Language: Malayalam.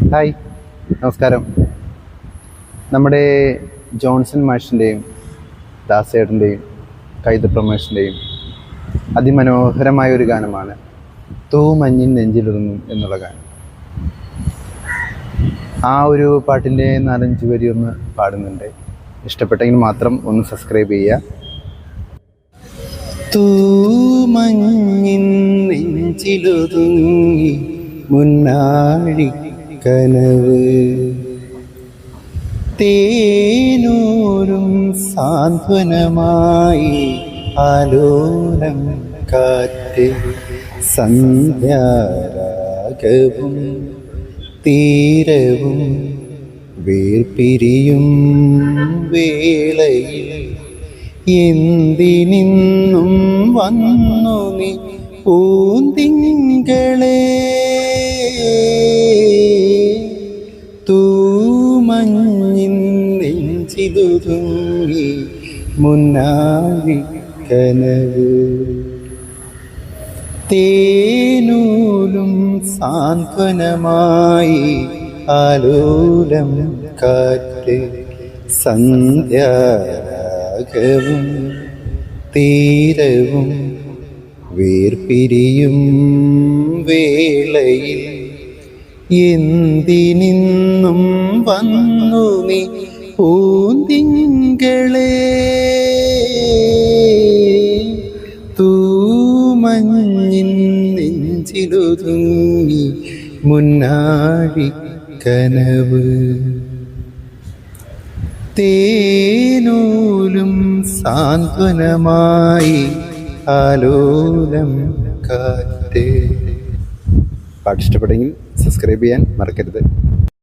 ഹായ്, നമസ്കാരം. നമ്മുടെ ജോൺസൺ മാഷിൻ്റെയും ദാസേട്ടൻ്റെയും കൈതപ്രം മാഷിൻ്റെയും അതിമനോഹരമായ ഒരു ഗാനമാണ് തൂമഞ്ഞിൻ നെഞ്ചിലിറങ്ങും എന്നുള്ള ഗാനം. ആ ഒരു പാട്ടിൻ്റെ 4-5 വരി ഒന്ന് പാടുന്നുണ്ട്. ഇഷ്ടപ്പെട്ടെങ്കിൽ മാത്രം ഒന്ന് സബ്സ്ക്രൈബ് ചെയ്യുക. തൂമഞ്ഞിൻ നെഞ്ചിലൊതുങ്ങി മുന്നാഴി കനവ് തേനൂരും സാന്ത്വനമായി ആലോലം കാറ്റ് സന്ധ്യാരാഗവും തീരവും വേർപിരിയും വേളയിൽ എന്തിനിന്നും വന്നു നീ പൂന്തിങ്കളെ തൂമഞ്ഞിൻ നെഞ്ചിലൊതുങ്ങി മുന്നാഴി കനവ് തേനൂലും സാന്ത്വനമായി ആലോലം കാറ്റ് സന്ധ്യാരാഗവും തീരവും വേർപിരിയും വേളയിൽ എന്തിനിന്നും വന്നു നീ പൂന്തിങ്കളെ തൂമഞ്ഞിൻ നെഞ്ചിലൊതുങ്ങി മുന്നാഴി കനവ് തേനൂലും സാന്ത്വനമായി ആലോലം കാറ്റ്. പാട്ട് ഇഷ്ടപ്പെട്ടെങ്കിൽ സബ്സ്ക്രൈബ് ചെയ്യാൻ മറക്കരുത്.